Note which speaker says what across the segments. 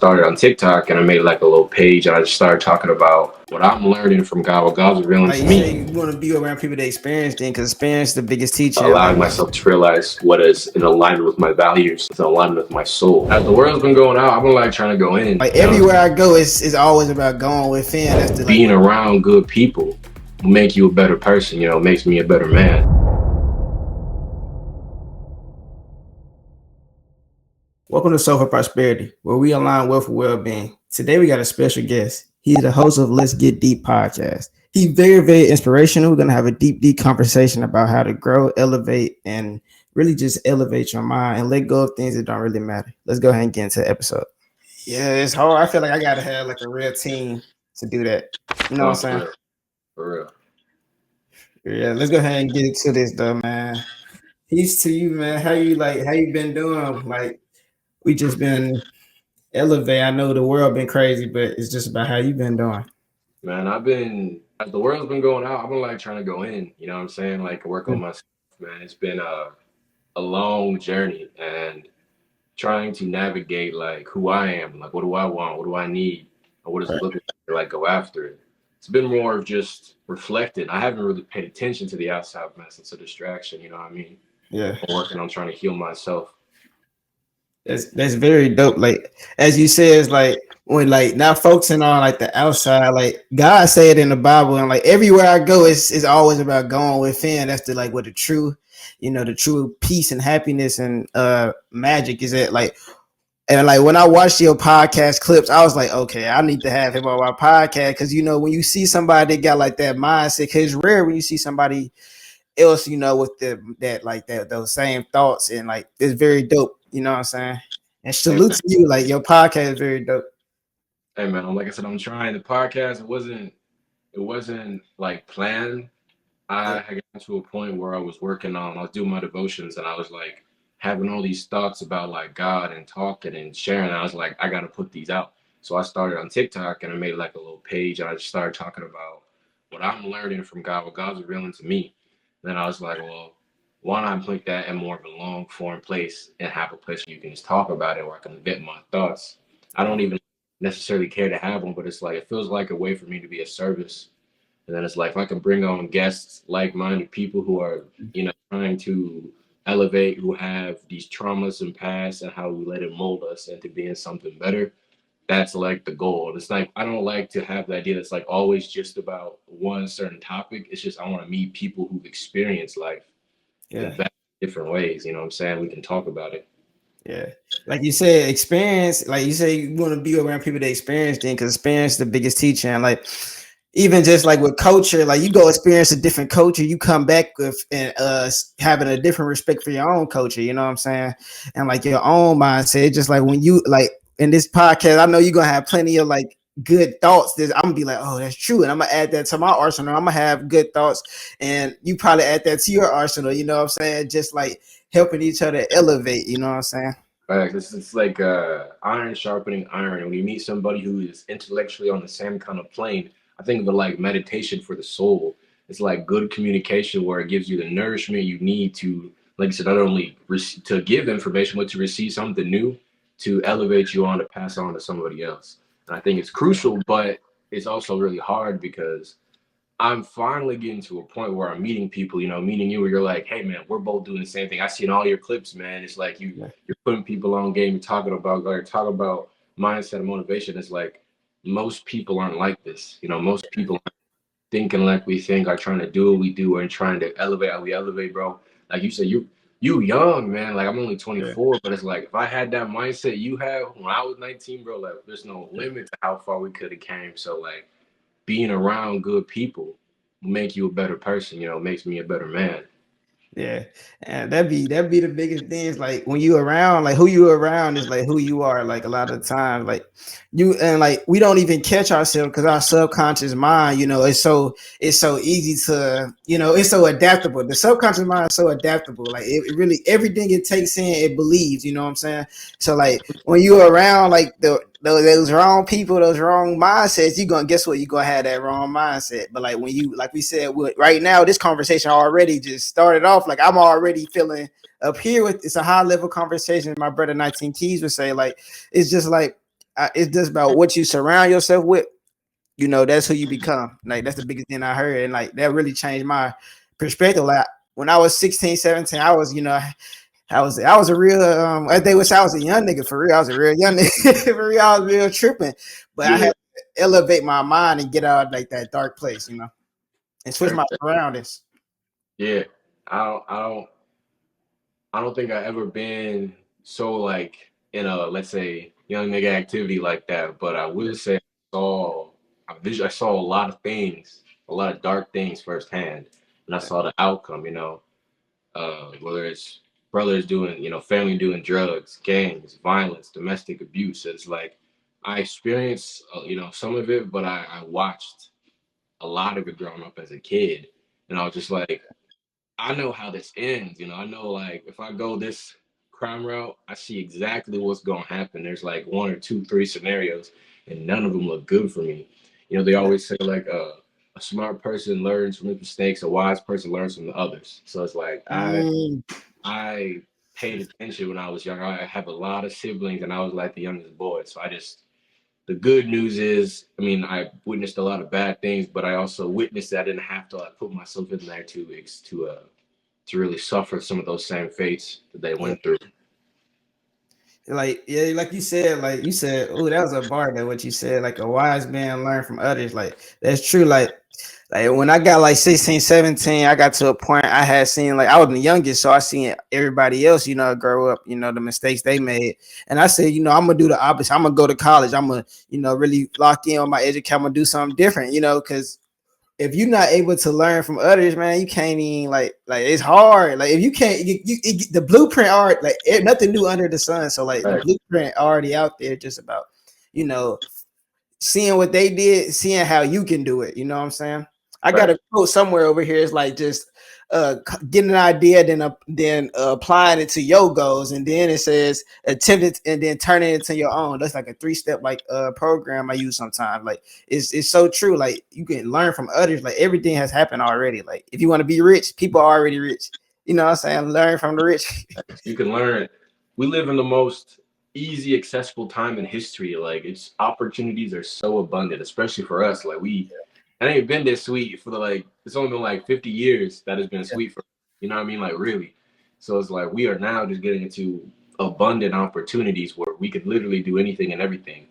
Speaker 1: started on TikTok and I made like a little page and I just started talking about what I'm learning from God, what God's revealing
Speaker 2: Like
Speaker 1: to
Speaker 2: you
Speaker 1: me.
Speaker 2: say, you want to be around people that experience things, because experience is the biggest teacher.
Speaker 1: Allowing myself to realize what is in alignment with my values, it's in alignment with my soul. As the world's been going out, I've been like trying to go in.
Speaker 2: Like everywhere I go, it's always about going within. That's the
Speaker 1: being around good people will make you a better person, makes me a better man.
Speaker 2: Welcome to Soulful Prosperity, where we align wealth with well-being. Today we got a special guest. He's the host of Let's Get Deep podcast. He's very, very inspirational. We're going to have a deep conversation about how to grow, elevate, and really just elevate your mind and let go of things that don't really matter. Let's go ahead and get into the episode. Yeah, it's hard. I feel like I got to have like a real team to do that. You know what I'm saying?
Speaker 1: For real.
Speaker 2: Yeah, let's go ahead and get into this though, man. Peace to you, man. How you been doing? Like, we just been elevate. I know the world been crazy, but it's just about how you been doing.
Speaker 1: Man, as the world's been going out, I've been like trying to go in, you know what I'm saying? Like work on myself, man. It's been a long journey and trying to navigate like who I am, like what do I want, what do I need, or what does it look like to like go after it. It's been more of just reflecting. I haven't really paid attention to the outside mess. It's a distraction, you know what I mean?
Speaker 2: Yeah.
Speaker 1: I'm working on trying to heal myself.
Speaker 2: That's very dope. Like as you said, it's like when like not focusing on like the outside, like God said in the Bible, and like everywhere I go, it's always about going within. That's the like what the true peace and happiness and magic is at. Like, and like when I watched your podcast clips, I was like, okay, I need to have him on my podcast, because when you see somebody that got like that mindset, because it's rare when you see somebody else, with those same thoughts, and like it's very dope. You know what I'm saying? And salute to you. Like your podcast is very dope.
Speaker 1: Hey man, like I said, I'm trying the podcast. It wasn't like planned. I had gotten to a point where I was doing my devotions, and I was like having all these thoughts about like God and talking and sharing. I was like, I got to put these out. So I started on TikTok and I made like a little page and I just started talking about what I'm learning from God, what God's revealing to me. And then I was like, well, why not put that in more of a long form place and have a place where you can just talk about it, where I can vent my thoughts. I don't even necessarily care to have one, but it's like, it feels like a way for me to be a service. And then it's like, if I can bring on guests, like-minded people who are, trying to elevate, who have these traumas and past and how we let it mold us into being something better, that's like the goal. And it's like, I don't like to have the idea that's like always just about one certain topic. It's just, I want to meet people who've experienced life in different ways. You know what I'm saying? We can talk about it.
Speaker 2: Yeah. Like you said, experience, like you say, you want to be around people that experience things, because experience is the biggest teacher. And like, even just like with culture, like you go experience a different culture, you come back with and having a different respect for your own culture, you know what I'm saying? And like your own mindset, just like when you like in this podcast, I know you're gonna have plenty of like good thoughts that I'm gonna be like, oh, that's true, and I'm gonna add that to my arsenal. I'm gonna have good thoughts, and you probably add that to your arsenal, you know what I'm saying? Just like helping each other elevate, you know what I'm saying?
Speaker 1: It's like iron sharpening iron. When you meet somebody who is intellectually on the same kind of plane, I think of it like meditation for the soul. It's like good communication where it gives you the nourishment you need to, like I said, not only to give information, but to receive something new, to elevate you on, to pass on to somebody else. And I think it's crucial, but it's also really hard because I'm finally getting to a point where I'm meeting people, meeting you, where you're like, hey man, we're both doing the same thing. I see in all your clips, man. It's like you're putting people on game, talking about mindset and motivation. It's like most people aren't like this. Most people aren't thinking like we think, are trying to do what we do and trying to elevate how we elevate, bro. Like you said, you young, man. Like I'm only 24, but it's like if I had that mindset you had when I was 19, bro, like there's no limit to how far we could have came. So like being around good people will make you a better person, makes me a better man.
Speaker 2: Yeah, and that'd be the biggest thing. Is like when you around, like who you around is like who you are. Like a lot of times, like you and like we don't even catch ourselves because our subconscious mind, it's so easy to, it's so adaptable. The subconscious mind is so adaptable. Like it really everything it takes in, it believes. You know what I'm saying? So like when you around like those wrong people, those wrong mindsets, you're gonna guess what? You're gonna have that wrong mindset. But like when you, like we said, right now, this conversation already just started off. Like I'm already feeling up here with it's a high level conversation. My brother 19 Keys would say, like, it's just like it's just about what you surround yourself with. You know, that's who you become. Like that's the biggest thing I heard, and like that really changed my perspective. Like when I was 16, 17, I was, you know, I was a real as they wish I was a young nigga for real. I was a real young nigga for real. I was real tripping, but I
Speaker 1: Yeah.
Speaker 2: had to elevate my mind and get out of like that dark place, you know, and switch my surroundings.
Speaker 1: Yeah. I don't I don't I don't think I ever been so like in a, let's say, young nigga activity like that. But I will say I saw a lot of things, a lot of dark things firsthand, and I saw the outcome. Whether it's brothers doing, family doing drugs, gangs, violence, domestic abuse. It's like I experienced, some of it, but I watched a lot of it growing up as a kid, and I was just like, I know how this ends. I know, like, if I go this crime route, I see exactly what's gonna happen. There's like one or two, three scenarios, and none of them look good for me. They
Speaker 2: Yeah.
Speaker 1: always say like a smart person learns from his mistakes, a wise person learns from the others. So it's like
Speaker 2: Mm,
Speaker 1: I paid attention when I was young. I have a lot of siblings, and I was like the youngest boy. So the good news is, I mean, I witnessed a lot of bad things, but I also witnessed that I didn't have to like put myself in there to really suffer some of those same fates that they
Speaker 2: yeah.
Speaker 1: went through.
Speaker 2: Like yeah, like you said, oh, that was a bar that what you said, like a wise man learn from others. Like that's true. Like when I got like 16, 17, I got to a point I had seen like I was the youngest, so I seen everybody else, you know, grow up, you know, the mistakes they made. And I said, you know, I'm gonna do the opposite. I'm gonna go to college. I'm gonna, you know, really lock in on my education. I'm gonna do something different, you know, because if you're not able to learn from others, man, you can't even like it's hard. Like if you can't, the blueprint art like nothing new under the sun. So like the
Speaker 1: Right.
Speaker 2: blueprint already out there, just about you know seeing what they did, seeing how you can do it. You know what I'm saying? I got
Speaker 1: Right.
Speaker 2: a quote somewhere over here. It's like just getting an idea, then applying it to your goals, and then it says attempt it, and then turn it into your own. That's like a 3-step like program I use sometimes. Like it's so true. Like you can learn from others. Like everything has happened already. Like if you want to be rich, people are already rich. You know what I'm saying? Learn from the rich.
Speaker 1: You can learn. We live in the most easy, accessible time in history. Like, it's opportunities are so abundant, especially for us. Like, it ain't been this sweet for it's only been like 50 years that has been
Speaker 2: Yeah,
Speaker 1: sweet for us. You know what I mean? Like, really. So it's like we are now just getting into abundant opportunities where we could literally do anything and everything.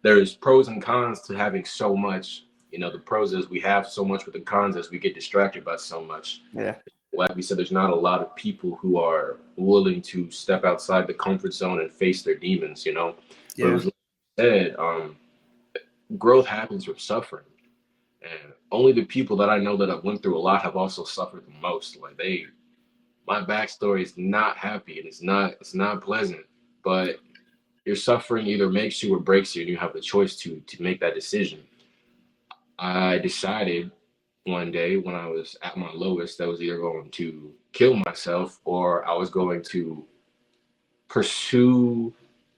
Speaker 1: There's pros and cons to having so much. The pros is we have so much, but the cons is we get distracted by so much.
Speaker 2: yeah,
Speaker 1: Like we said, there's not a lot of people who are willing to step outside the comfort zone and face their demons. But it
Speaker 2: yeah,
Speaker 1: was like I said, growth happens from suffering. And only the people that I know that have went through a lot have also suffered the most. Like my backstory is not happy, and it's not pleasant. But your suffering either makes you or breaks you, and you have the choice to make that decision. I decided one day when I was at my lowest that I was either going to kill myself or I was going to pursue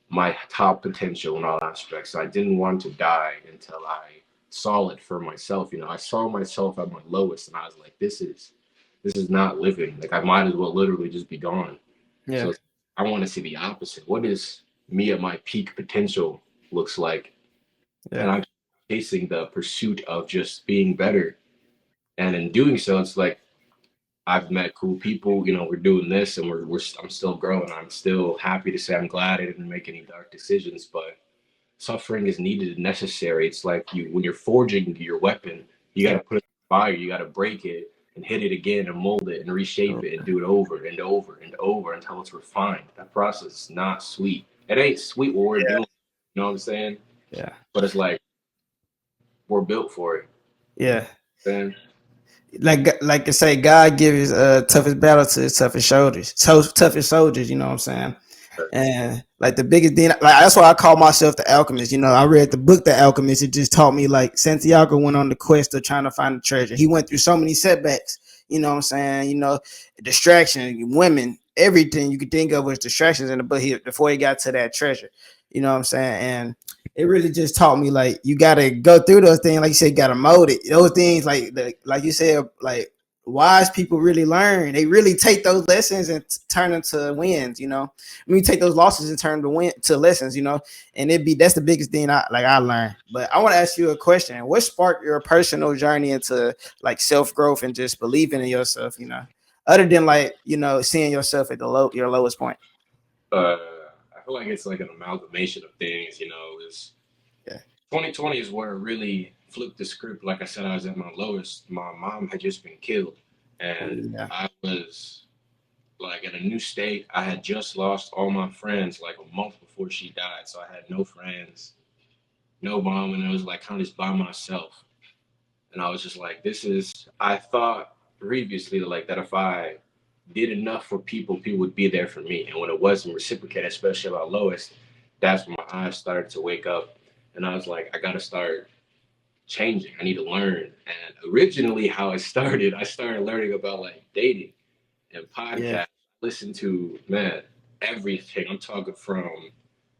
Speaker 1: my top potential in all aspects. I didn't want to die until I saw it for myself. I saw myself at my lowest and I was like, this is not living. Like, I might as well literally just be gone.
Speaker 2: yeah,
Speaker 1: So I want to see the opposite. What is me at my peak potential looks like? And
Speaker 2: yeah,
Speaker 1: I'm chasing the pursuit of just being better. And in doing so, it's like I've met cool people. We're doing this, and I'm still growing. I'm still happy to say I'm glad I didn't make any dark decisions, but suffering is needed and necessary. It's like when you're forging your weapon, you got
Speaker 2: yeah.
Speaker 1: to put it in fire, you got to break it and hit it again and mold it and reshape it and do it over and over and over until it's refined. That process is not sweet. It ain't sweet what we're doing. You know what I'm saying?
Speaker 2: Yeah,
Speaker 1: But it's like we're built for it.
Speaker 2: yeah.
Speaker 1: Then
Speaker 2: Like I say, God gives toughest battle to his toughest shoulders. So toughest soldiers, you know what I'm saying? And like the biggest thing, like that's why I call myself the alchemist. You know, I read the book The Alchemist. It just taught me like Santiago went on the quest of trying to find the treasure. He went through so many setbacks. You know what I'm saying? You know, distraction, women, everything you could think of was distractions in the book before he got to that treasure. You know what I'm saying? And it really just taught me like you gotta go through those things. Like you said, you gotta mold it. Those things like you said, like wise people really learn. They really take those lessons and turn them to wins. We take those losses and turn them to lessons. And that's the biggest thing I learned. But I want to ask you a question. What sparked your personal journey into like self growth and just believing in yourself? Other than like seeing yourself at your lowest point.
Speaker 1: Uh, I feel like it's like an amalgamation of things. Is
Speaker 2: Yeah.
Speaker 1: 2020 is where it really flipped the script. Like I said, I was at my lowest. My mom had just been killed, and
Speaker 2: Yeah.
Speaker 1: I was like in a new state. I had just lost all my friends like a month before she died, so I had no friends, no mom, and it was like kind of just by myself. And I was just like, this is. I thought previously like that if I did enough for people, people would be there for me, and when it wasn't reciprocated, especially at my lowest, that's when my eyes started to wake up, and I was like, I got to start changing. I need to learn. And originally, how I started learning about like dating and
Speaker 2: Yeah.
Speaker 1: podcasts. Listen to man everything. I'm talking from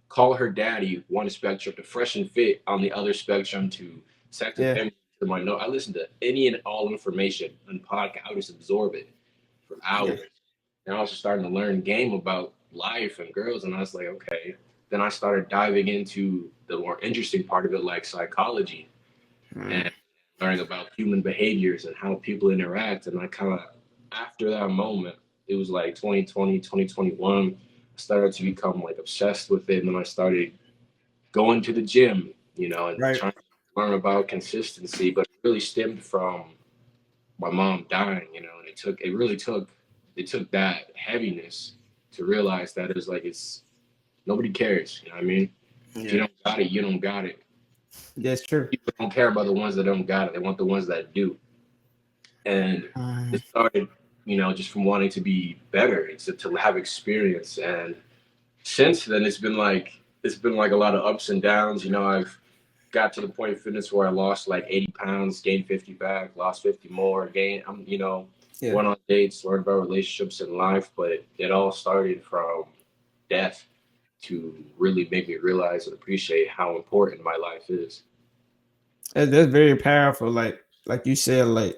Speaker 1: call her daddy one spectrum to fresh and fit on the other spectrum to sex and
Speaker 2: Yeah.
Speaker 1: family to my note. I listen to any and all information on podcast. I just absorb it for
Speaker 2: Yeah.
Speaker 1: hours. And I was just starting to learn game about life and girls, and I was like, okay. Then I started diving into the more interesting part of it, like psychology
Speaker 2: Mm.
Speaker 1: and learning about human behaviors and how people interact. And I kind of, after that moment, it was like 2020, 2021, I started to become like obsessed with it. And then I started going to the gym, and
Speaker 2: Right.
Speaker 1: trying to learn about consistency. But it really stemmed from my mom dying, and it took that heaviness to realize that it was like, nobody cares. You know what I mean? If you
Speaker 2: Yeah.
Speaker 1: don't got it, you don't got it.
Speaker 2: That's true.
Speaker 1: People don't care about the ones that don't got it. They want the ones that do. And
Speaker 2: Uh,
Speaker 1: it started, just from wanting to be better, to have experience. And since then, it's been like a lot of ups and downs. I've got to the point of fitness where I lost like 80 pounds, gained 50 back, lost 50 more,
Speaker 2: yeah.
Speaker 1: went on dates, learned about relationships and life. But it all started from death to really make me realize and appreciate how important my life is.
Speaker 2: That's very powerful. Like you said, like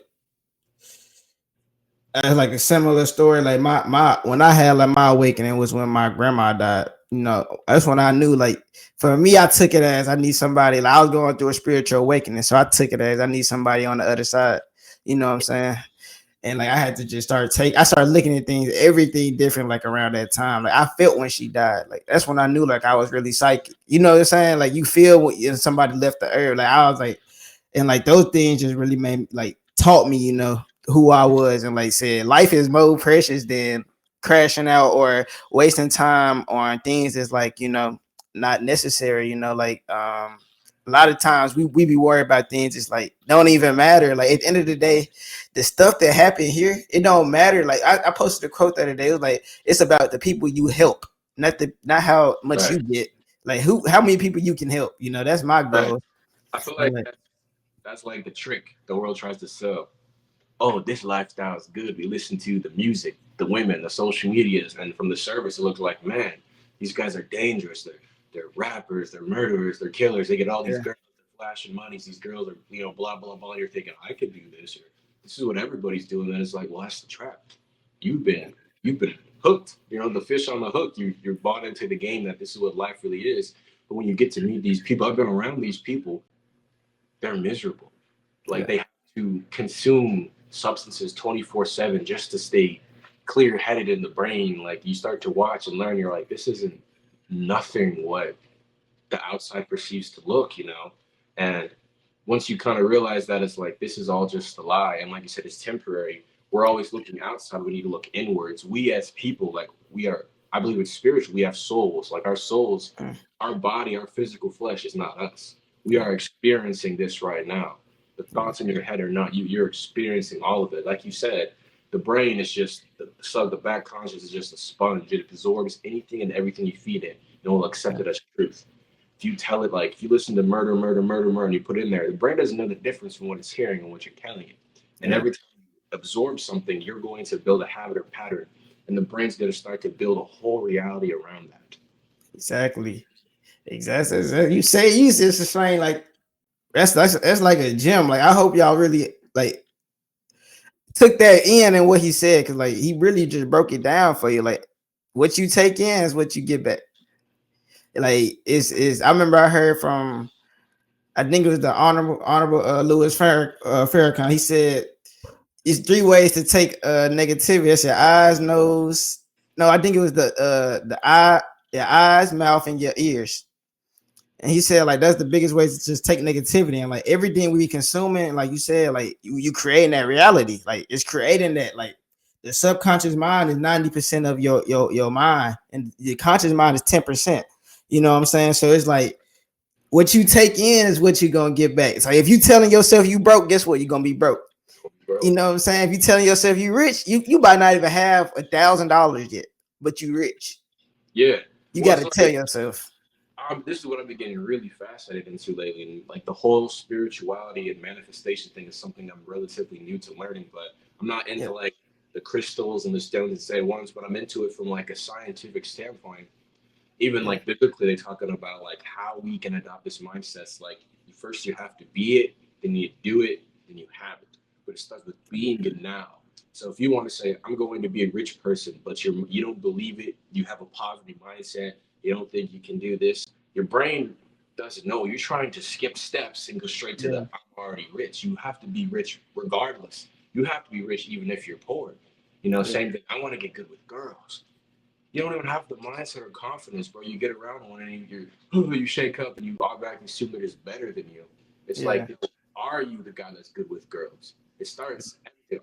Speaker 2: a similar story. Like my when I had like my awakening was when my grandma died. That's when I knew. Like for me, I took it as I need somebody. Like I was going through a spiritual awakening, so I took it as I need somebody on the other side. You know what I'm saying? And like I had to just I started looking at things, everything different. Like around that time, like I felt when she died. Like that's when I knew like I was really psychic. You know what I'm saying? Like you feel when somebody left the earth. Like I was like, and like those things just really made me, like taught me, who I was, and like said life is more precious than crashing out or wasting time on things that's like not necessary. Like a lot of times we be worried about things it's like don't even matter. Like at the end of the day, the stuff that happened here, it don't matter. Like I posted a quote the other day. It was like it's about the people you help, not how much
Speaker 1: Right.
Speaker 2: you get. Like how many people you can help. That's my
Speaker 1: Right.
Speaker 2: goal.
Speaker 1: I feel
Speaker 2: And
Speaker 1: like
Speaker 2: like,
Speaker 1: that's like the trick the world tries to sell. Oh, this lifestyle is good. We listen to the music, the women, the social medias, and from the service, it looks like, man, these guys are dangerous. They're rappers, they're murderers, they're killers. They get all these
Speaker 2: yeah,
Speaker 1: girls, they're flashing monies. These girls are, blah blah blah. You're thinking, I could do this, or this is what everybody's doing. And it's like, well, that's the trap. You've been you've been hooked. The fish on the hook. You're bought into the game that this is what life really is. But when you get to meet these people, I've been around these people, they're miserable. Like
Speaker 2: yeah,
Speaker 1: they have to consume substances 24/7 just to stay clear headed in the brain. Like you start to watch and learn, you're like, this isn't nothing what the outside perceives to look. And once you kind of realize that it's like this is all just a lie, and like you said, it's temporary. We're always looking outside. We need to look inwards. We as people, like we are, I believe it's spiritual. We have souls. Like our souls,
Speaker 2: mm,
Speaker 1: our body, our physical flesh is not us. We
Speaker 2: yeah,
Speaker 1: are experiencing this right now. The
Speaker 2: yeah,
Speaker 1: thoughts in your head are not you. You're experiencing all of it. Like you said, the brain is just the back conscious is just a sponge. It absorbs anything and everything you feed it, and it will accept
Speaker 2: yeah,
Speaker 1: it as truth. If you tell it like if you listen to murder, murder, murder, murder, and you put it in there, the brain doesn't know the difference from what it's hearing and what you're telling it. And
Speaker 2: yeah.
Speaker 1: every time you absorb something, you're going to build a habit or pattern, and the brain's going to start to build a whole reality around that.
Speaker 2: Exactly. Exactly. You just explain like that's like a gym. Like I hope y'all really like took that in and what he said, because like he really just broke it down for you. Like what you take in is what you get back. Like it's I remember I heard from, I think it was the honorable Louis Farrakhan. He said it's three ways to take negativity. It's your eyes, nose. No, I think it was the eye, your eyes, mouth, and your ears. And he said like that's the biggest way to just take negativity, and like everything we be consuming, like you said, like you creating that reality. Like it's creating that, like the subconscious mind is 90% of your mind, and the conscious mind is 10%. You know what I'm saying? So it's like what you take in is what you're gonna get back. So if you telling yourself you broke, guess what? You're gonna be broke.
Speaker 1: Bro.
Speaker 2: You know what I'm saying? If you telling yourself you rich, you might not even have $1,000 yet, but you rich.
Speaker 1: Yeah.
Speaker 2: You
Speaker 1: Well,
Speaker 2: got
Speaker 1: it's
Speaker 2: to tell
Speaker 1: like
Speaker 2: yourself.
Speaker 1: this is what I've been getting really fascinated into lately, and like the whole spirituality and manifestation thing is something I'm relatively new to learning. But I'm not
Speaker 2: Yeah,
Speaker 1: into like the crystals and the stones and say ones, but I'm into it from like a scientific standpoint. Even
Speaker 2: yeah,
Speaker 1: like biblically, they talking about like how we can adopt this mindset. It's like first you have to be it, then you do it, then you have it. But it starts with being it now. So if you want to say I'm going to be a rich person, but you don't believe it, you have a poverty mindset, you don't think you can do this, your brain doesn't know. You're trying to skip steps and go straight to the
Speaker 2: yeah,
Speaker 1: I'm already rich. You have to be rich regardless. You have to be rich even if you're poor.
Speaker 2: yeah,
Speaker 1: Same thing. I want to get good with girls. You don't even have the mindset or confidence, bro. You get around one and you shake up and you automatically assume that it's better than you. It's
Speaker 2: yeah,
Speaker 1: like, are you the guy that's good with girls? It starts.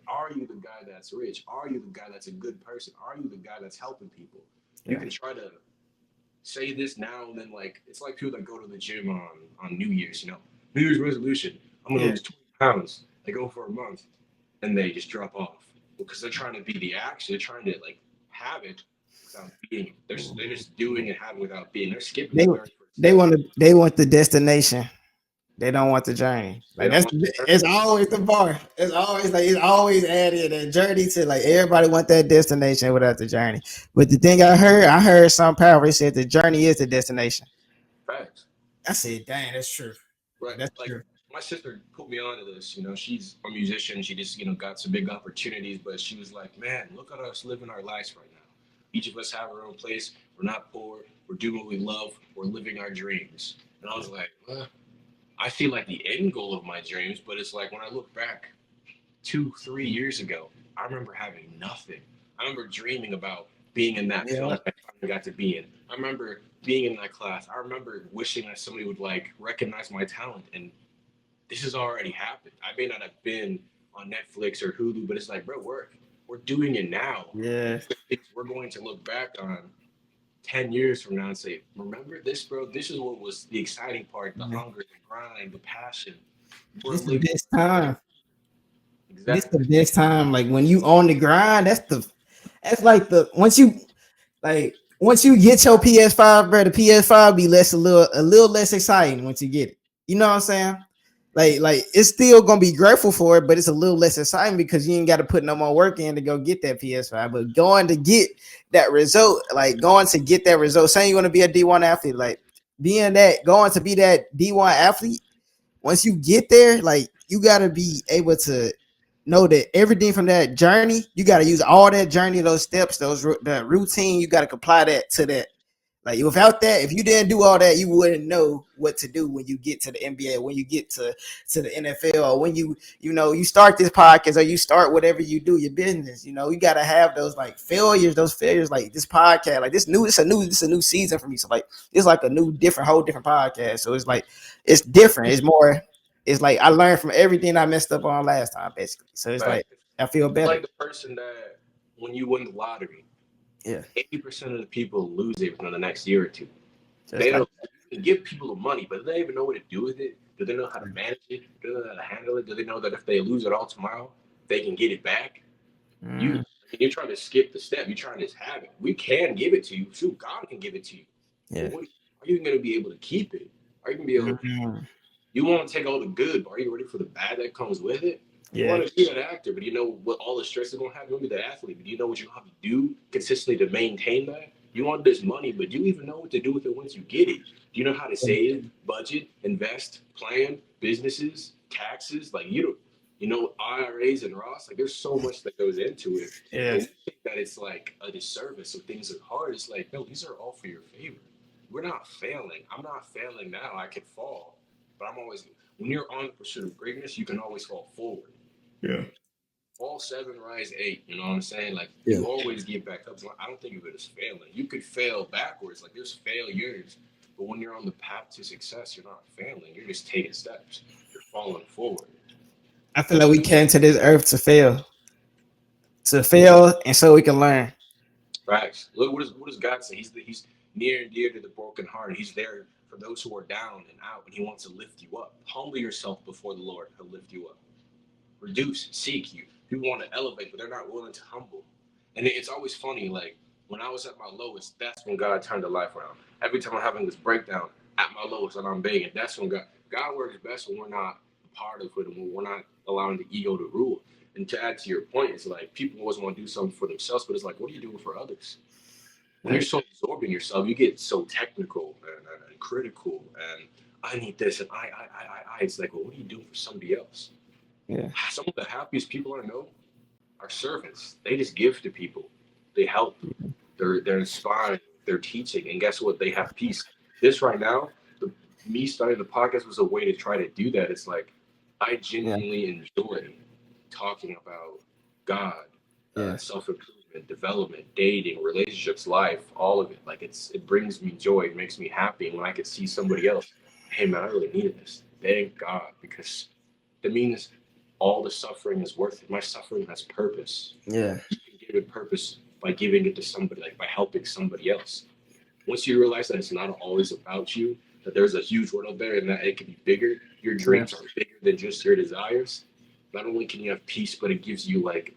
Speaker 1: Are you the guy that's rich? Are you the guy that's a good person? Are you the guy that's helping people? You
Speaker 2: yeah,
Speaker 1: can try to say this now and then, like it's like people that go to the gym on New Year's. New Year's resolution. I'm gonna
Speaker 2: yeah.
Speaker 1: lose 20 pounds. They go for a month and they just drop off because they're trying to be the action. They're trying to like have it without being it. They're just doing and having without being. They're skipping
Speaker 2: They
Speaker 1: the very first
Speaker 2: they
Speaker 1: step.
Speaker 2: want the destination. They don't want the journey.
Speaker 1: They
Speaker 2: Like
Speaker 1: don't
Speaker 2: that's
Speaker 1: want to
Speaker 2: it's always the bar. It's always added a journey to like everybody want that destination without the journey. But the thing I heard some power. They said the journey is the destination.
Speaker 1: facts.
Speaker 2: I said, dang, that's true.
Speaker 1: Right.
Speaker 2: That's
Speaker 1: Like
Speaker 2: true.
Speaker 1: my sister put me onto this. She's a musician. She just got some big opportunities, but she was like, "Man, look at us living our lives right now. Each of us have our own place. We're not poor. We're doing what we love. We're living our dreams." And I was like, well, I feel like the end goal of my dreams, but it's like when I look back 2, 3 years ago, I remember having nothing. I remember dreaming about being in that
Speaker 2: Yeah,
Speaker 1: film I finally got to be in. I remember being in that class. I remember wishing that somebody would like recognize my talent, and this has already happened. I may not have been on Netflix or Hulu, but it's like, bro, we're doing it now.
Speaker 2: yeah,
Speaker 1: We're going to look back on 10 years from now and say, remember this, bro? This is what was the exciting part, the
Speaker 2: yeah.
Speaker 1: hunger, the grind, the passion. We're
Speaker 2: This the
Speaker 1: living
Speaker 2: best time. This the
Speaker 1: exactly.
Speaker 2: best time. Like when you on the grind, that's like the once you get your PS5, bro, the PS5 be a little less exciting once you get it. You know what I'm saying? Like it's still gonna be grateful for it, but it's a little less exciting because you ain't got to put no more work in to go get that PS5. But going to get that result, saying you're gonna be a D1 athlete, like going to be that D1 athlete, once you get there, like you got to be able to know that everything from that journey, you got to use all that journey, those steps, that routine. You got to apply that to that. Like without that, if you didn't do all that, you wouldn't know what to do when you get to the NBA, when you get to the NFL, or when you start this podcast or you start whatever you do, your business. You got to have those failures, like this podcast, like this a new season for me. So like it's like a whole different podcast. So it's like it's different. It's more. It's like I learned from everything I messed up on last time, basically. So it's
Speaker 1: But
Speaker 2: like I feel
Speaker 1: it's
Speaker 2: better.
Speaker 1: like the person that when you win the lottery,
Speaker 2: Yeah,
Speaker 1: 80% of the people lose it within the next year or two.
Speaker 2: just
Speaker 1: They
Speaker 2: like
Speaker 1: don't you can give people the money, but do they even know what to do with it? Do they know how to manage it? Do they know how to handle it? Do they know that if they lose it all tomorrow, they can get it back?
Speaker 2: mm,
Speaker 1: You're trying to skip the step. You're trying to just have it. We can give it to you. Shoot, God can give it to you. But
Speaker 2: yeah,
Speaker 1: what are you going to be able to keep it? Are you going to be able to
Speaker 2: mm,
Speaker 1: you want to take all the good, but are you ready for the bad that comes with it? You
Speaker 2: yeah.
Speaker 1: want to be an actor, but you know what all the stress is going to have. You want to be the athlete, but you know what you have to do consistently to maintain that. You want this money, but do you even know what to do with it once you get it? Do you know how to save, budget, invest, plan, businesses, taxes? Like IRAs and Roths, like there's so much that goes into it.
Speaker 2: Yeah.
Speaker 1: But we think that it's like a disservice or things are hard. It's like, no, these are all for your favor. We're not failing. I'm not failing now. I could fall. But I'm always, when you're on the pursuit of greatness, you can always fall forward.
Speaker 2: Yeah.
Speaker 1: Fall seven, rise eight. You know what I'm saying? Like
Speaker 2: Yeah.
Speaker 1: you always get back up. So I don't think of it as failing. You could fail backwards. Like there's failures. But when you're on the path to success, you're not failing. You're just taking steps. You're falling forward.
Speaker 2: I feel like we came to this earth to fail, and so we can learn.
Speaker 1: Facts. Look, what does God say? He's near and dear to the broken heart. He's there for those who are down and out, and He wants to lift you up. Humble yourself before the Lord. He'll lift you up. Reduce, seek you. People want to elevate, but they're not willing to humble. And it's always funny. Like when I was at my lowest, that's when God turned the life around. Every time I'm having this breakdown at my lowest, and I'm begging, that's when God works best when we're not a part of it, and when we're not allowing the ego to rule. And to add to your point, it's like people always want to do something for themselves, but it's like, what are you doing for others? When you're so absorbed in yourself, you get so technical and critical, and I need this, and I. It's like, well, what are you doing for somebody else?
Speaker 2: Yeah.
Speaker 1: Some of the happiest people I know are servants. They just give to people. They help. They're inspiring. They're teaching, and guess what? They have peace. This right now, me starting the podcast was a way to try to do that. It's like I genuinely enjoy talking about God, self-improvement, development, dating, relationships, life, all of it. Like it brings me joy. It makes me happy. And when I could see somebody else, hey man, I really needed this. Thank God, because that means all the suffering is worth it. My suffering has purpose.
Speaker 2: Yeah.
Speaker 1: You can give it purpose by giving it to somebody, like by helping somebody else. Once you realize that it's not always about you, that there's a huge world out there and that it can be bigger, your dreams are bigger than just your desires. Not only can you have peace, but it gives you like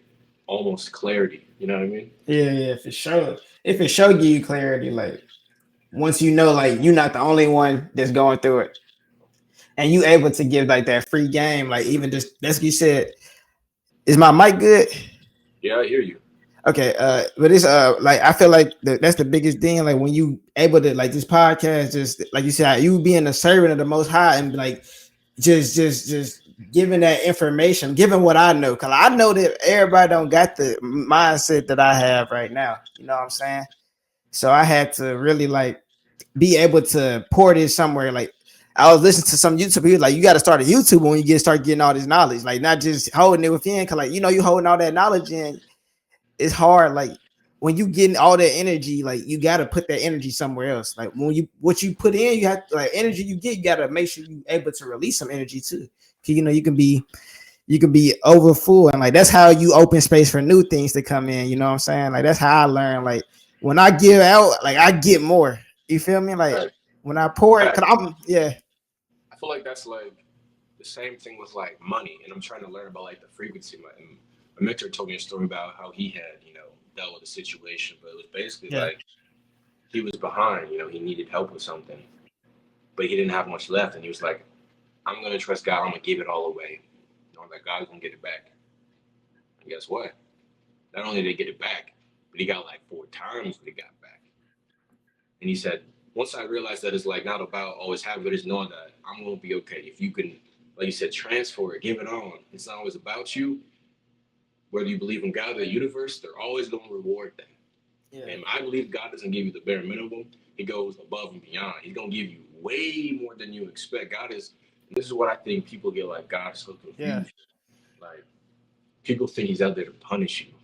Speaker 1: almost clarity. You know what I mean?
Speaker 2: Yeah, for sure. If it show you clarity, like once you know, like you're not the only one that's going through it, and you able to give like that free game, like even just that's what you said. Is my mic good?
Speaker 1: Yeah, I hear you.
Speaker 2: Okay, but it's like I feel like that's the biggest thing. Like when you able to like this podcast, just like you said, you being a servant of the Most High, and like just giving that information, giving what I know, because I know that everybody don't got the mindset that I have right now. You know what I'm saying? So I had to really like be able to pour this somewhere. Like I was listening to some YouTube people like you got to start a YouTube when you start getting all this knowledge, like not just holding it within. Cause like you holding all that knowledge in, it's hard. Like when you getting all that energy, like you got to put that energy somewhere else. Like when what you put in, you have to, like energy you get, you got to make sure you able to release some energy too. Cause you can be over full, and like that's how you open space for new things to come in. You know what I'm saying? Like that's how I learn. Like when I give out, like I get more. You feel me? Like when I pour it, cause
Speaker 1: I feel like that's like the same thing with like money, and I'm trying to learn about like the frequency. My mentor told me a story about how he had dealt with a situation, but it was basically like he was behind. He needed help with something, but he didn't have much left, and he was like, "I'm gonna trust God. I'm gonna give it all away, knowing that God's gonna get it back." And guess what? Not only did he get it back, but he got like 4 times what he got back. And he said, once I realized that it's like not about always having it, it's knowing that I'm gonna be okay. If you can, like you said, transfer it, give it on. It's not always about you. Whether you believe in God or the universe, they're always gonna reward that. Yeah. And I believe God doesn't give you the bare minimum. He goes above and beyond. He's gonna give you way more than you expect. This is what I think people get like God is so confused. Yeah. Like people think he's out there to punish you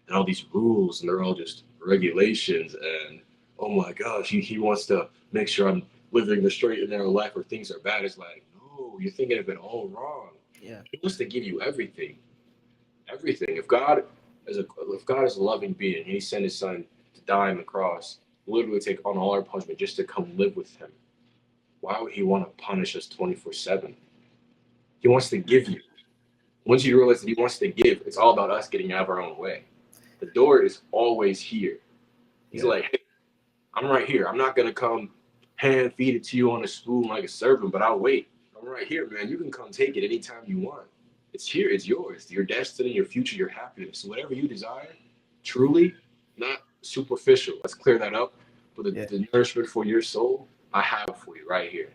Speaker 1: and all these rules, and they're all just regulations, and oh my gosh, he wants to make sure I'm living the straight and narrow life where things are bad. It's like, no, you're thinking of it all wrong. Yeah. He wants to give you everything. Everything. If God is a loving being, and he sent his son to die on the cross, literally take on all our punishment just to come live with him, why would he want to punish us 24/7? He wants to give you. Once you realize that he wants to give, it's all about us getting out of our own way. The door is always here. He's like, hey, I'm right here. I'm not going to come hand feed it to you on a spoon like a servant, but I'll wait. I'm right here, man. You can come take it anytime you want. It's here. It's yours. Your destiny, your future, your happiness. Whatever you desire, truly, not superficial. Let's clear that up. But the nourishment for your soul, I have for you right here.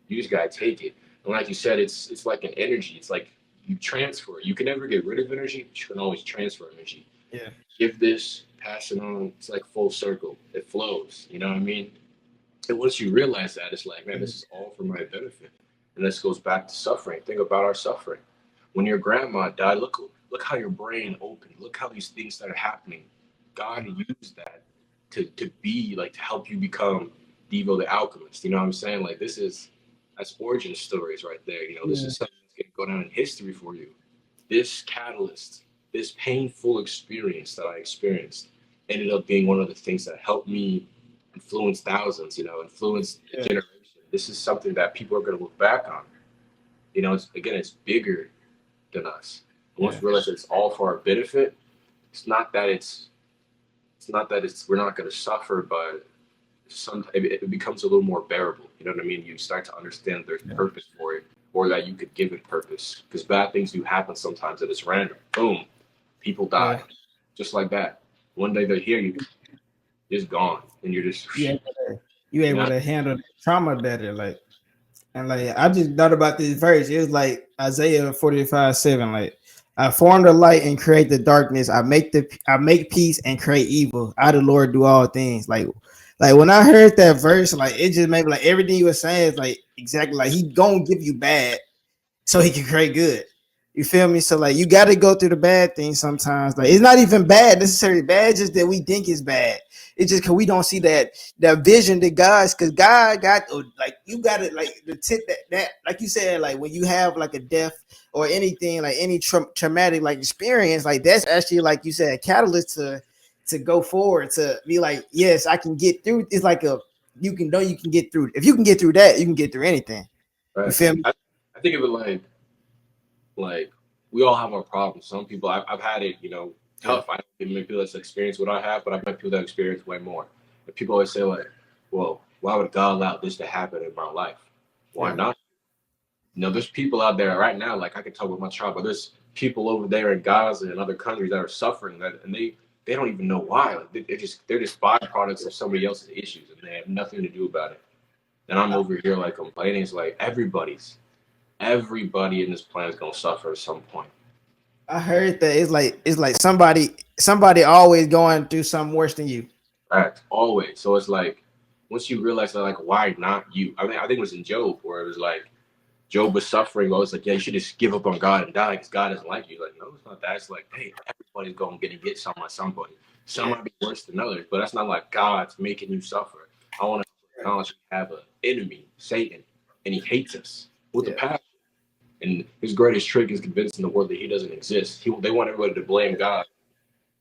Speaker 1: You just got to take it. And like you said, it's like an energy. It's like you transfer. You can never get rid of energy, but you can always transfer energy.
Speaker 2: Yeah.
Speaker 1: Give this, pass it on. It's like full circle. It flows. You know what I mean? And once you realize that, it's like, man, this is all for my benefit. And this goes back to suffering. Think about our suffering. When your grandma died, look how your brain opened. Look how these things started happening. God used that to be like to help you become Devo the alchemist. You know what I'm saying? Like that's origin stories right there. You know, this
Speaker 2: Yeah.
Speaker 1: is something that's gonna go down in history for you. This catalyst, this painful experience that I experienced ended up being one of the things that helped me influence thousands, you know, influence a
Speaker 2: Yeah.
Speaker 1: generation. This is something that people are going to look back on. You know, it's bigger than us. And once
Speaker 2: Yeah.
Speaker 1: we realize that it's all for our benefit, it's not that it's we're not going to suffer, but it becomes a little more bearable. You know what I mean? You start to understand there's
Speaker 2: Yeah.
Speaker 1: purpose for it, or that you could give it purpose. Because bad things do happen sometimes, and it's random. Boom, people die,
Speaker 2: Yeah.
Speaker 1: just like that. One day they're here, you just gone, and you're just
Speaker 2: You able to, you
Speaker 1: you
Speaker 2: able
Speaker 1: know.
Speaker 2: to handle trauma better, like. And like I just thought about this verse. It was like Isaiah 45:7. Like I form the light and create the darkness. I make peace and create evil. I the Lord do all things. Like when I heard that verse, like it just made me like everything you were saying is like exactly like he gonna give you bad so he can create good. You feel me? So like you got to go through the bad things sometimes. Like it's not even bad necessarily bad, it's just that we think it's bad. It's just because we don't see that vision that God's because God got like you got it like the tip that like you said like when you have like a death or anything like any traumatic like experience like that's actually like you said a catalyst to go forward to be like yes I can get through. It's like a you can know you can get through. If you can get through that, you can get through anything. You
Speaker 1: Right.
Speaker 2: feel me?
Speaker 1: I think of it like we all have our problems. Some people I've had it,
Speaker 2: Yeah.
Speaker 1: tough. I don't even people that's experienced what I have, but I've met people that experience way more. And people always say like, well, why would God allow this to happen in my life? Why
Speaker 2: Yeah.
Speaker 1: not? There's people out there right now, like I can talk with my child, but there's people over there in Gaza and other countries that are suffering that and they don't even know why. Like they're just byproducts of somebody else's issues and they have nothing to do about it. And I'm over here like complaining. It's like everybody in this planet is gonna suffer at some point.
Speaker 2: I heard that it's like somebody always going through something worse than you.
Speaker 1: Right. Always. So it's like once you realize that like why not you? I mean, I think it was in Job where it was like Job was suffering. I was like, yeah, you should just give up on God and die because God doesn't like you. Like, no, it's not that. It's like, hey, everybody's going to get some at somebody. Some
Speaker 2: Yeah.
Speaker 1: might be worse than others, but that's not like God's making you suffer. I want to acknowledge we have an enemy, Satan, and he hates us with a
Speaker 2: Yeah.
Speaker 1: passion. And his greatest trick is convincing the world that he doesn't exist. They want everybody to blame God,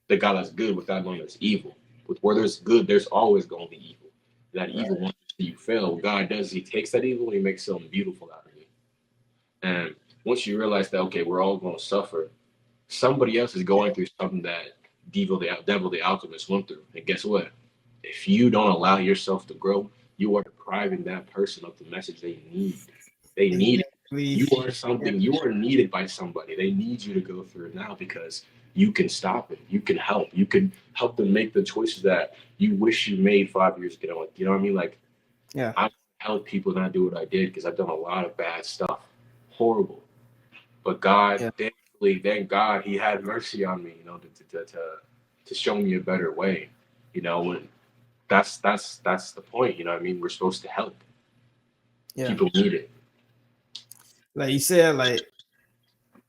Speaker 1: the God that's good, without knowing there's evil. With where there's good, there's always going to be evil. That evil wants to see you fail. What God does is he takes that evil and he makes something beautiful out of it. And once you realize that, okay, we're all going to suffer, somebody else is going through something that Devil the Alchemist went through. And guess what? If you don't allow yourself to grow, you are depriving that person of the message they need. They need it.
Speaker 2: Exactly.
Speaker 1: You are something, you are needed by somebody. They need you to go through it now because you can stop it. You can help. You can help them make the choices that you wish you made 5 years ago. Like, you know what I mean? Like,
Speaker 2: Yeah.
Speaker 1: I help people not do what I did because I've done a lot of bad stuff. Horrible. But God,
Speaker 2: Yeah.
Speaker 1: thankfully, thank God, He had mercy on me, to show me a better way. And that's the point. You know what I mean? We're supposed to help.
Speaker 2: Yeah.
Speaker 1: People need it.
Speaker 2: Like you said, like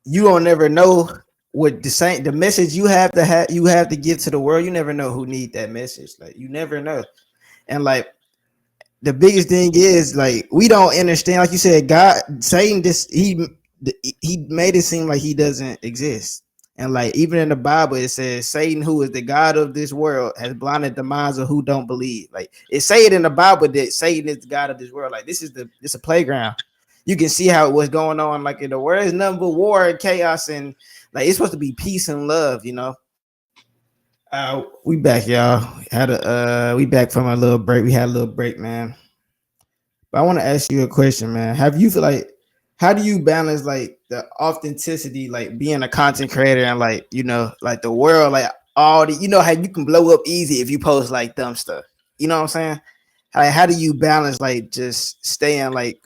Speaker 2: you don't never know what the message you have to give to the world. You never know who need that message. Like you never know. And like the biggest thing is like we don't understand. Like you said, God saying this, he made it seem like he doesn't exist. And like even in the Bible, it says Satan, who is the God of this world, has blinded the minds of who don't believe. Like it say it in the Bible that Satan is the God of this world. Like this a playground. You can see how it was going on, like in the world is nothing but war and chaos, and like it's supposed to be peace and love, you know. We back, y'all. We back from a little break. We had a little break, man. But I want to ask you a question, man. Have you feel like how do you balance like the authenticity, like being a content creator and like like the world, like all the how you can blow up easy if you post like dumb stuff. You know what I'm saying? How do you balance like just staying like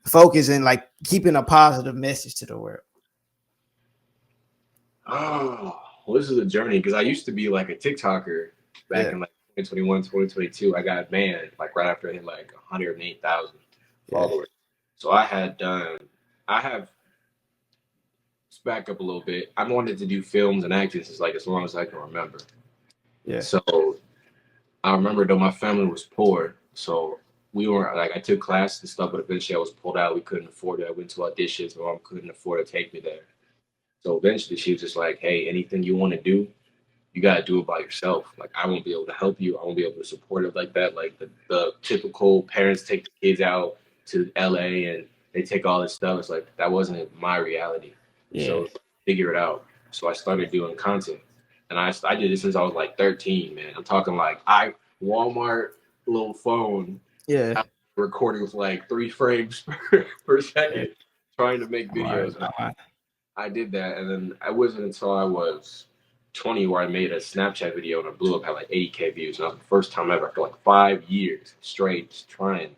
Speaker 2: focused and like keeping a positive message to the world?
Speaker 1: Oh, well, this is a journey because I used to be like a TikToker back
Speaker 2: Yeah,
Speaker 1: in like 2021, 2022. I got banned like right after I hit like 108,000
Speaker 2: yeah,
Speaker 1: followers. So I had done, I have, let's back up a little bit. I wanted to do films and acting since like as long as I can remember.
Speaker 2: yeah,
Speaker 1: So I remember though my family was poor. So we were like, I took classes and stuff, but eventually I was pulled out. We couldn't afford it. I went to auditions. My mom couldn't afford to take me there. So eventually she was just like, hey, anything you want to do, you gotta do it by yourself. Like I won't be able to help you. I won't be able to support it like that. Like the typical parents take the kids out to LA and they take all this stuff. It's like that wasn't my reality.
Speaker 2: yeah,
Speaker 1: So figure it out. So I started doing content. And I did it since I was like 13, man. I'm talking like I Walmart little phone
Speaker 2: yeah.
Speaker 1: recording with like 3 frames per
Speaker 2: Yeah.
Speaker 1: second trying to make
Speaker 2: Come on,
Speaker 1: videos.
Speaker 2: come on.
Speaker 1: I did that, and then it wasn't until I was 20 where I made a Snapchat video and it blew up, had like 80K views. And that was the first time ever for like 5 years straight just trying.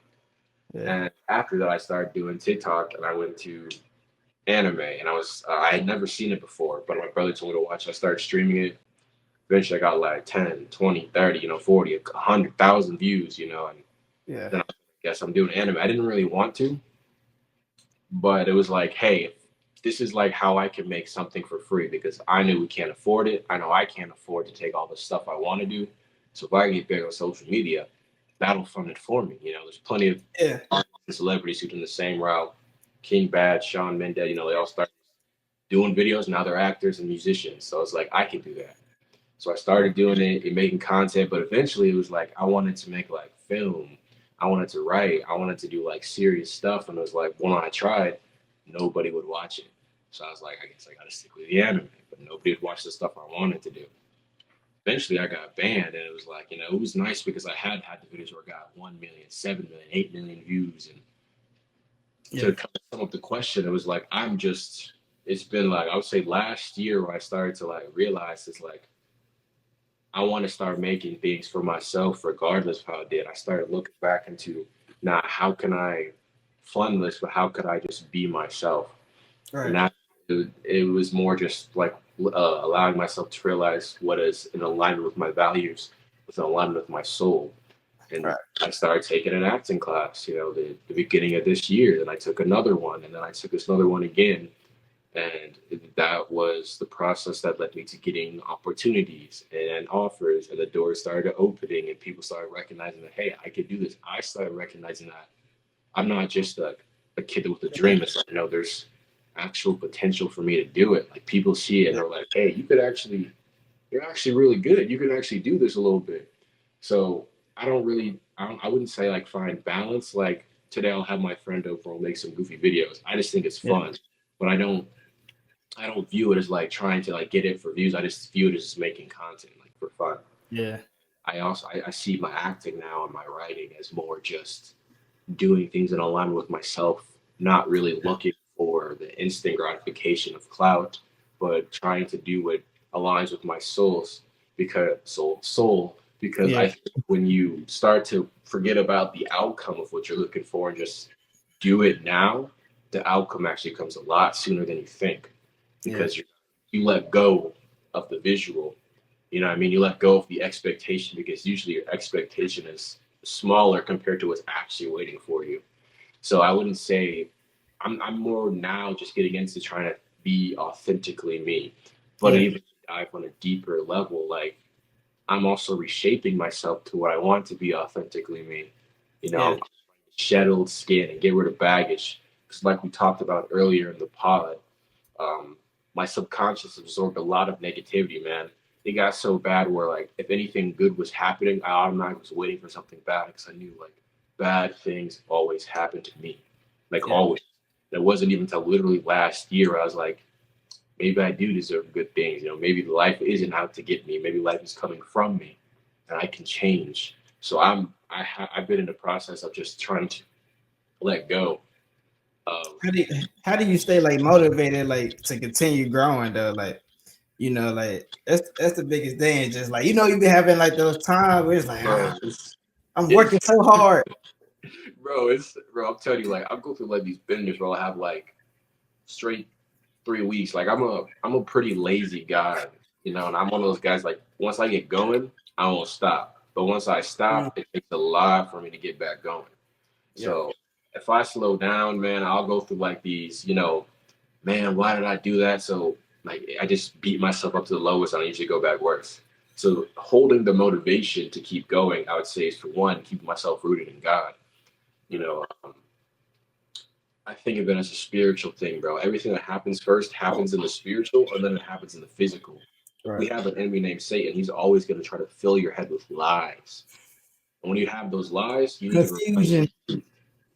Speaker 2: Yeah,
Speaker 1: And after that, I started doing TikTok and I went to anime. And I had never seen it before, but my brother told me to watch it. I started streaming it. Eventually, I got like 10, 20, 30, 40, 100,000 views, and
Speaker 2: yeah,
Speaker 1: then I guess I'm doing anime. I didn't really want to, but it was like, hey, this is like how I can make something for free because I knew we can't afford it. I know I can't afford to take all the stuff I want to do. So if I get big on social media, that'll fund it for me. There's plenty of
Speaker 2: yeah.
Speaker 1: celebrities who do the same route. King Bad, Shawn Mendes, they all start doing videos. Now they're actors and musicians. So it's like, I can do that. So I started doing it and making content, but eventually it was like, I wanted to make like film. I wanted to write. I wanted to do like serious stuff. And it was like, when I tried, nobody would watch it. So I was like, I guess I got to stick with the anime. But nobody would watch the stuff I wanted to do. Eventually I got banned and it was like, it was nice because I had the videos where I got 1 million, 7 million, 8 million views. And
Speaker 2: Yeah.
Speaker 1: to kind of sum up the question, it was like, it's been like, I would say last year where I started to like realize it's like, I want to start making things for myself, regardless of how I did. I started looking back into not how can I fund this, but how could I just be myself? And
Speaker 2: Right.
Speaker 1: that it was more just like allowing myself to realize what is in alignment with my values, with in alignment with my soul. And
Speaker 2: Right.
Speaker 1: I started taking an acting class, the beginning of this year. Then I took another one, and then I took this another one again. And that was the process that led me to getting opportunities and offers, and the doors started opening, and people started recognizing that, hey, I could do this. I started recognizing that I'm not just a kid with a
Speaker 2: Yeah.
Speaker 1: dream. It's like, no, there's actual potential for me to do it. Like people see it and
Speaker 2: Yeah.
Speaker 1: they're like, hey, you're actually really good. You can actually do this a little bit. So I wouldn't say like find balance. Like today I'll have my friend over and we'll make some goofy videos. I just think it's
Speaker 2: Yeah.
Speaker 1: fun, but I don't view it as like trying to like get it for views. I just view it as just making content like for fun.
Speaker 2: Yeah.
Speaker 1: I see my acting now and my writing as more just doing things in alignment with myself, not really looking for the instant gratification of clout, but trying to do what aligns with my soul because
Speaker 2: Yeah.
Speaker 1: I think when you start to forget about the outcome of what you're looking for and just do it now, the outcome actually comes a lot sooner than you think
Speaker 2: Yeah.
Speaker 1: because you let go of the visual. You know what I mean? You let go of the expectation because usually your expectation is smaller compared to what's actually waiting for you. So I wouldn't say I'm more now just getting into trying to be authentically me. But
Speaker 2: Yeah.
Speaker 1: even dive on a deeper level, like I'm also reshaping myself to what I want to be authentically me.
Speaker 2: Yeah.
Speaker 1: I'm shed old skin and get rid of baggage. Because like we talked about earlier in the pod, um, my subconscious absorbed a lot of negativity, man. It got so bad where like if anything good was happening, I automatically was waiting for something bad because I knew like bad things always happen to me, like
Speaker 2: Yeah.
Speaker 1: always. It wasn't even until literally last year I was like, maybe I do deserve good things. Maybe life isn't out to get me. Maybe life is coming from me, and I can change. So I've been in the process of just trying to let go of.
Speaker 2: How do you stay like motivated like to continue growing though? Like, like that's the biggest thing. Just like you've been having like those times where it's like,
Speaker 1: Bro,
Speaker 2: I'm
Speaker 1: it's
Speaker 2: working so hard.
Speaker 1: bro, I'm telling you, like I'll go through like these benders where I'll have like straight 3 weeks. Like I'm a pretty lazy guy, and I'm one of those guys like once I get going, I won't stop. But once I
Speaker 2: Mm,
Speaker 1: stop, it takes a lot for me to get back going.
Speaker 2: yeah.
Speaker 1: So if I slow down, man, I'll go through like these, man, why did I do that? So like I just beat myself up to the lowest and I usually go back worse. So holding the motivation to keep going, I would say is for one, keeping myself rooted in God. You know, I think of it as a spiritual thing, bro. Everything that happens first happens in the spiritual and then it happens in the physical. We
Speaker 2: Right.
Speaker 1: have an enemy named Satan. He's always going to try to fill your head with lies. And when you have those lies, you need to replace
Speaker 2: Confusion.
Speaker 1: it.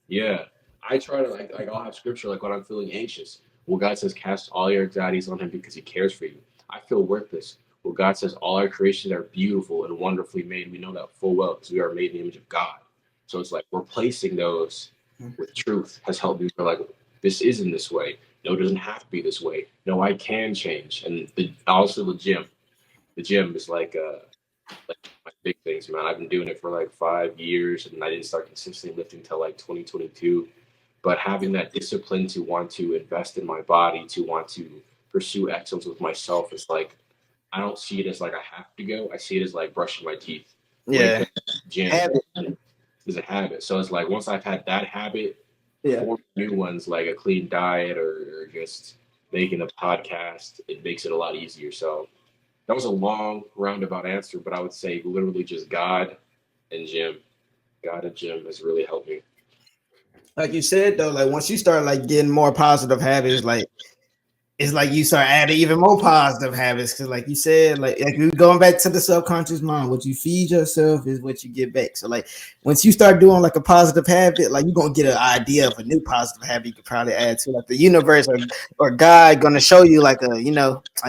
Speaker 1: Yeah, I try to like I'll have scripture like when I'm feeling anxious. Well, God says, "Cast all your anxieties on Him because He cares for you." I feel worthless. Well, God says, "All our creations are beautiful and wonderfully made." We know that full well because we are made in the image of God. So it's like replacing those with truth has helped me. For like, this isn't this way. No, it doesn't have to be this way. No, I can change. And also the gym. The gym is like my big things, man. I've been doing it for like 5 years, and I didn't start consistently lifting until like 2022. But having that discipline to want to invest in my body, to want to pursue excellence with myself, is like I don't see it as like I have to go. I see it as like brushing my teeth, going
Speaker 2: Yeah.
Speaker 1: to the gym
Speaker 2: Habit.
Speaker 1: is a habit. So it's like once I've had that habit,
Speaker 2: Yeah.
Speaker 1: four new ones like a clean diet or just making a podcast, it makes it a lot easier. So that was a long roundabout answer, but I would say literally just God and gym. God and gym has really helped me.
Speaker 2: Like you said though, like once you start like getting more positive habits, like it's like you start adding even more positive habits because, like you said, like you going back to the subconscious mind, what you feed yourself is what you get back. So, like once you start doing like a positive habit, like you're gonna get an idea of a new positive habit you could probably add to, like the universe or God gonna show you like a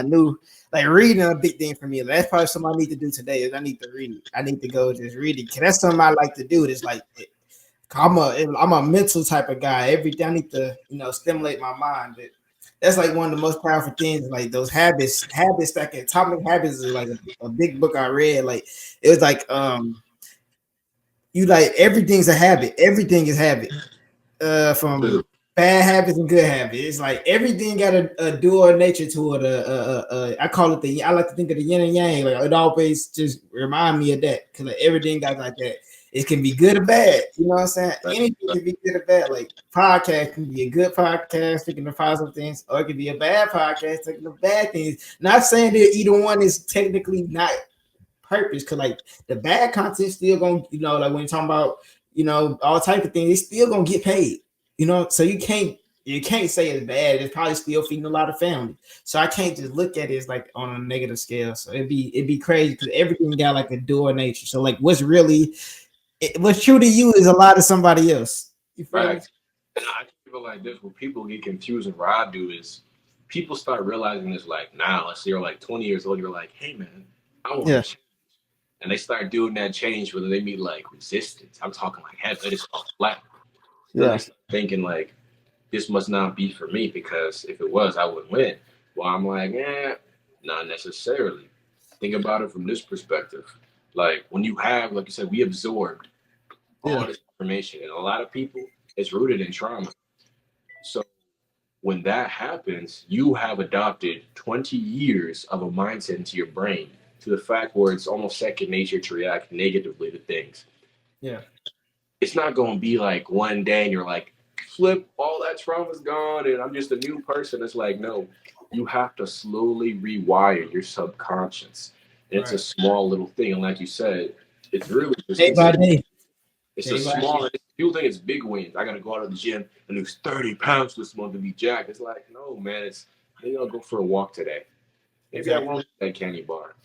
Speaker 2: new like reading a big thing for me. Like, that's probably something I need to do today. Is I need to read. I need to go just read it. Cause that's something I like to do. It's like I'm a mental type of guy. Every day I need to stimulate my mind. That's like one of the most powerful things. Like those habits that can Atomic Habits is like a big book I read. Like it was like you like everything's a habit. Everything is habit. From bad habits and good habits. It's like everything got a dual nature to it. I call it I like to think of the yin and yang. Like it always just remind me of that because like everything got like that. It can be good or bad. You know what I'm saying? Anything can be good or bad. Like podcast can be a good podcast, taking the positive things, or it can be a bad podcast, taking the bad things. Not saying that either one is technically not purpose, because like the bad content still gonna, like when you're talking about, all type of things, it's still gonna get paid. So you can't say it's bad. It's probably still feeding a lot of families. So I can't just look at it as like on a negative scale. So it'd be crazy because everything got like a dual nature. So like what's true to you is a lot of somebody else. You feel me?
Speaker 1: Right. And I feel like this, what people get confused and what I do is people start realizing this like now, let's say you're like 20 years old, you're like, hey man, I want
Speaker 2: Yeah.
Speaker 1: to change. And they start doing that change whether they meet like resistance. I'm talking like heavy, it is called flat. Then they
Speaker 2: Yeah.
Speaker 1: start thinking like this must not be for me because if it was, I would win. Well, I'm like, not necessarily. Think about it from this perspective. Like when you have, like you said, we absorbed all
Speaker 2: Yeah.
Speaker 1: this information, and a lot of people, it's rooted in trauma. So when that happens, you have adopted 20 years of a mindset into your brain to the fact where it's almost second nature to react negatively to things.
Speaker 2: Yeah.
Speaker 1: It's not going to be like one day and you're like, flip, all that trauma's gone and I'm just a new person. It's like, no, you have to slowly rewire your subconscious. And it's a
Speaker 2: Right.
Speaker 1: small little thing. And like you said, it's really just
Speaker 2: Day by
Speaker 1: consistent.
Speaker 2: day.
Speaker 1: It's a
Speaker 2: Day by day.
Speaker 1: small, people think it's big wins. I got to go out of the gym and lose 30 pounds this month to be jacked. It's like, no, man, maybe I'll go for a walk today. Maybe I
Speaker 2: Exactly.
Speaker 1: won't eat that candy bar.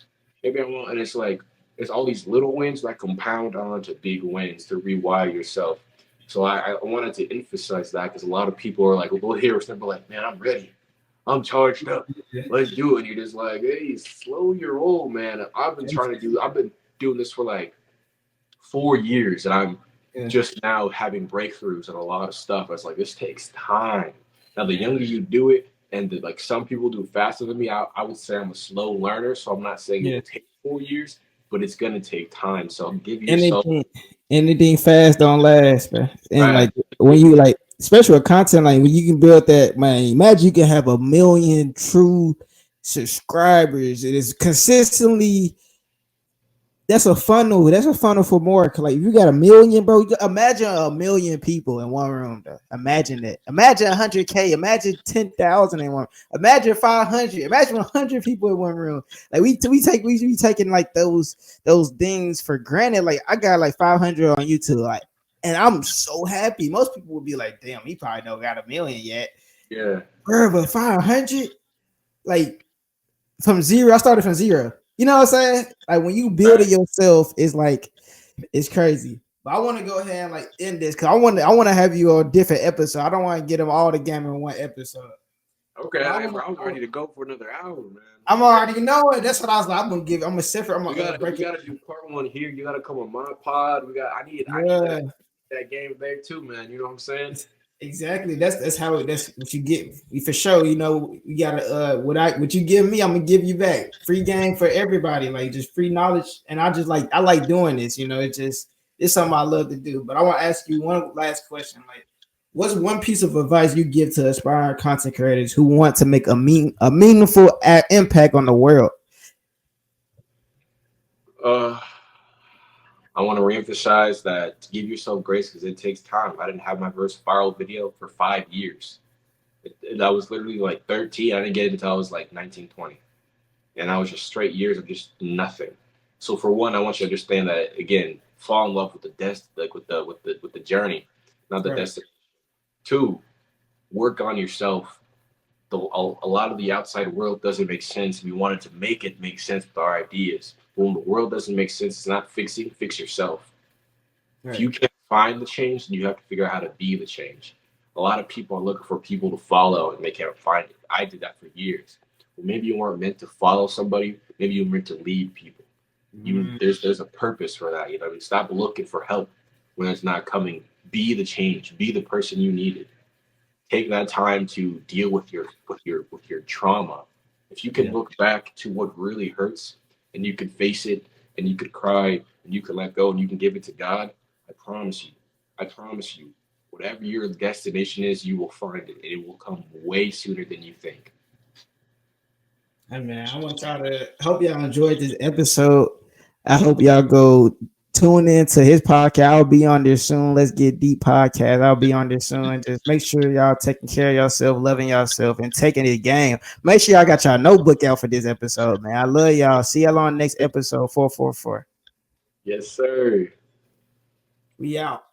Speaker 1: Maybe I won't. And it's like, it's all these little wins that compound on to big wins to rewire yourself. So I wanted to emphasize that because a lot of people are like, well, here, simple, like, man, I'm ready. I'm charged up. Let's do it. And you're just like, hey, slow your roll, man. I've been doing this for like 4 years and I'm
Speaker 2: Yeah.
Speaker 1: just now having breakthroughs and a lot of stuff. It's like, this takes time. Now, the younger you do it, and like some people do it faster than me, I would say I'm a slow learner. So I'm not saying it
Speaker 2: Yeah.
Speaker 1: will take 4 years, but it's going to take time. So give yourself,
Speaker 2: Anything anything fast don't last, man. And
Speaker 1: right?
Speaker 2: like when you like especially with content, like when you can build that, man. Imagine you can have 1 million true subscribers. It is consistently. That's a funnel. That's a funnel for more. Like if you got 1 million, bro. Imagine 1 million people in one room. Though. Imagine that. Imagine 100K. Imagine 10,000 in one. Imagine 500. Imagine 100 people in one room. Like we taking like those things for granted. Like I got like 500 on YouTube. Like, and I'm so happy. Most people would be like, "Damn, he probably don't got 1 million yet."
Speaker 1: Yeah.
Speaker 2: Bro, but 500, like from zero. I started from zero. You know what I'm saying? Like when you build it yourself, it's like it's crazy. But I want to go ahead and like end this because I want to have you on different episode. I don't want to get them all together in one episode.
Speaker 1: Okay, I was ready to go for another hour, man.
Speaker 2: I'm already knowing. That's what I was like. I'm gonna give. I'm gonna separate. I'm
Speaker 1: We
Speaker 2: gonna
Speaker 1: gotta we
Speaker 2: break it.
Speaker 1: gotta do part one here. You gotta come on my pod. I need
Speaker 2: Yeah,
Speaker 1: that game there too, man. You know what I'm saying?
Speaker 2: exactly. That's how that's what you get for sure. You know, you gotta what you give me, I'm gonna give you back. Free game for everybody, like just free knowledge. And I like doing this. You know, it's something I love to do. But I want to ask you one last question. Like, what's one piece of advice you give to aspiring content creators who want to make a meaningful impact on the world?
Speaker 1: Uh, I want to reemphasize that to give yourself grace because it takes time. I didn't have my first viral video for 5 years. I was literally like 13. I didn't get it until I was like 19, 20. And I was just straight years of just nothing. So for one, I want you to understand that again, fall in love with the like with the journey, not the
Speaker 2: Right.
Speaker 1: destination. Two, work on yourself. A lot of the outside world doesn't make sense. We wanted to make it make sense with our ideas. When the world doesn't make sense, it's not fixing. Fix yourself. If you can't find the change, then you have to figure out how to be the change. A lot of people are looking for people to follow and they can't find it. I did that for years. Well, maybe you weren't meant to follow somebody. Maybe you were meant to lead people. There's a purpose for that. You know, stop looking for help when it's not coming. Be the change. Be the person you needed. Take that time to deal with your trauma. If you can look back to what really hurts and you can face it and you could cry and you can let go and you can give it to God, I promise you, whatever your destination is, you will find it. It will come way sooner than you think.
Speaker 2: Hey man, I want y'all to hope y'all enjoyed this episode. I hope y'all go tune in to his podcast. I'll be on there soon. Let's Get Deep podcast. I'll be on there soon. Just make sure y'all taking care of yourself, loving yourself, and taking the game. Make sure y'all got y'all notebook out for this episode, man. I love y'all. See y'all on the next episode 444.
Speaker 1: Yes, sir.
Speaker 2: We out.